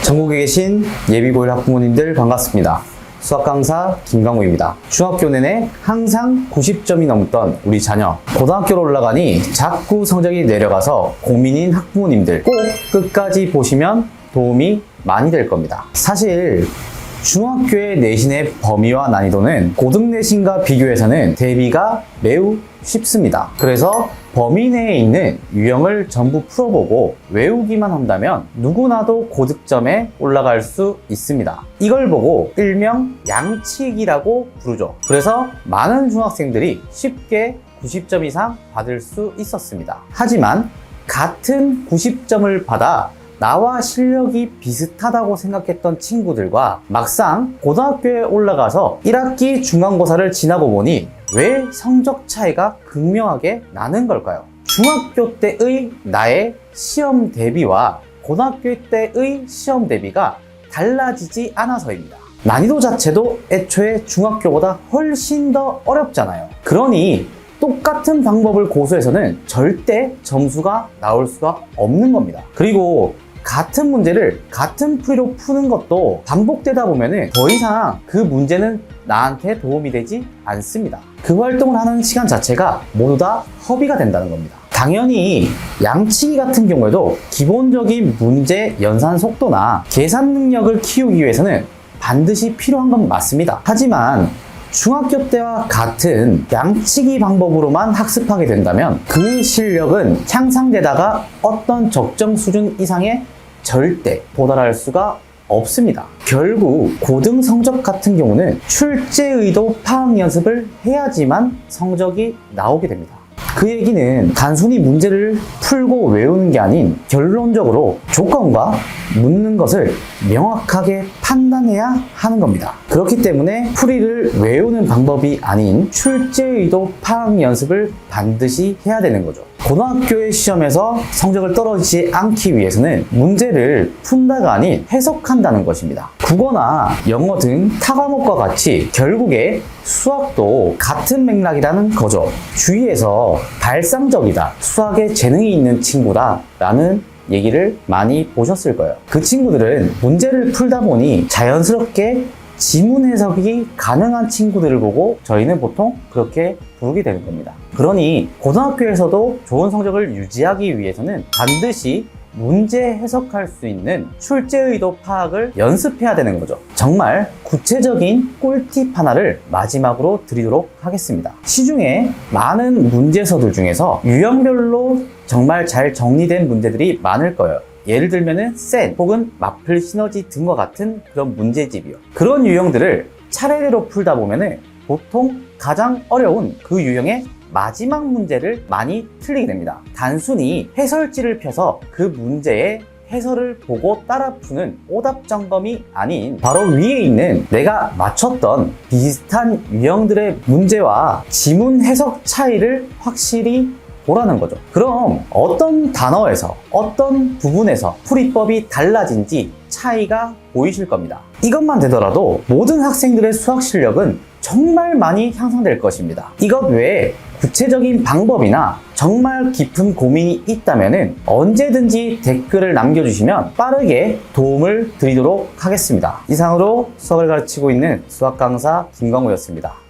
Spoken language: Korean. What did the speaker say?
전국에 계신 예비고1 학부모님들 반갑습니다. 수학 강사 김강우입니다. 중학교 내내 항상 90점이 넘던 우리 자녀, 고등학교로 올라가니 자꾸 성적이 내려가서 고민인 학부모님들 꼭 끝까지 보시면 도움이 많이 될 겁니다. 사실 중학교의 내신의 범위와 난이도는 고등 내신과 비교해서는 대비가 매우 쉽습니다. 그래서 범위 내에 있는 유형을 전부 풀어보고 외우기만 한다면 누구나도 고득점에 올라갈 수 있습니다. 이걸 보고 일명 양치기라고 부르죠. 그래서 많은 중학생들이 쉽게 90점 이상 받을 수 있었습니다. 하지만 같은 90점을 받아 나와 실력이 비슷하다고 생각했던 친구들과 막상 고등학교에 올라가서 1학기 중간고사를 지나고 보니 왜 성적 차이가 극명하게 나는 걸까요? 중학교 때의 나의 시험 대비와 고등학교 때의 시험 대비가 달라지지 않아서입니다. 난이도 자체도 애초에 중학교보다 훨씬 더 어렵잖아요. 그러니 똑같은 방법을 고수해서는 절대 점수가 나올 수가 없는 겁니다. 그리고 같은 문제를 같은 풀이로 푸는 것도 반복되다 보면 더 이상 그 문제는 나한테 도움이 되지 않습니다. 그 활동을 하는 시간 자체가 모두 다 허비가 된다는 겁니다. 당연히 양치기 같은 경우에도 기본적인 문제 연산 속도나 계산 능력을 키우기 위해서는 반드시 필요한 건 맞습니다. 하지만 중학교 때와 같은 양치기 방법으로만 학습하게 된다면 그 실력은 향상되다가 어떤 적정 수준 이상의 절대 도달할 수가 없습니다. 결국 고등 성적 같은 경우는 출제의도 파악 연습을 해야지만 성적이 나오게 됩니다. 그 얘기는 단순히 문제를 풀고 외우는 게 아닌 결론적으로 조건과 묻는 것을 명확하게 판단해야 하는 겁니다. 그렇기 때문에 풀이를 외우는 방법이 아닌 출제의도 파악 연습을 반드시 해야 되는 거죠. 고등학교의 시험에서 성적을 떨어지지 않기 위해서는 문제를 푼다가 아닌 해석한다는 것입니다. 국어나 영어 등 타과목과 같이 결국에 수학도 같은 맥락이라는 거죠. 주위에서 발상적이다, 수학에 재능이 있는 친구다 라는 얘기를 많이 보셨을 거예요. 그 친구들은 문제를 풀다 보니 자연스럽게 지문 해석이 가능한 친구들을 보고 저희는 보통 그렇게 부르게 되는 겁니다. 그러니 고등학교에서도 좋은 성적을 유지하기 위해서는 반드시 문제 해석할 수 있는 출제의도 파악을 연습해야 되는 거죠. 정말 구체적인 꿀팁 하나를 마지막으로 드리도록 하겠습니다. 시중에 많은 문제서들 중에서 유형별로 정말 잘 정리된 문제들이 많을 거예요. 예를 들면은 셋 혹은 마플 시너지 등과 같은 그런 문제집이요. 그런 유형들을 차례대로 풀다 보면은 보통 가장 어려운 그 유형의 마지막 문제를 많이 틀리게 됩니다. 단순히 해설지를 펴서 그 문제의 해설을 보고 따라 푸는 오답 점검이 아닌 바로 위에 있는 내가 맞췄던 비슷한 유형들의 문제와 지문 해석 차이를 확실히 보라는 거죠. 그럼 어떤 단어에서 어떤 부분에서 풀이법이 달라진지 차이가 보이실 겁니다. 이것만 되더라도 모든 학생들의 수학 실력은 정말 많이 향상될 것입니다. 이것 외에 구체적인 방법이나 정말 깊은 고민이 있다면 언제든지 댓글을 남겨주시면 빠르게 도움을 드리도록 하겠습니다. 이상으로 수학을 가르치고 있는 수학 강사 김광우였습니다.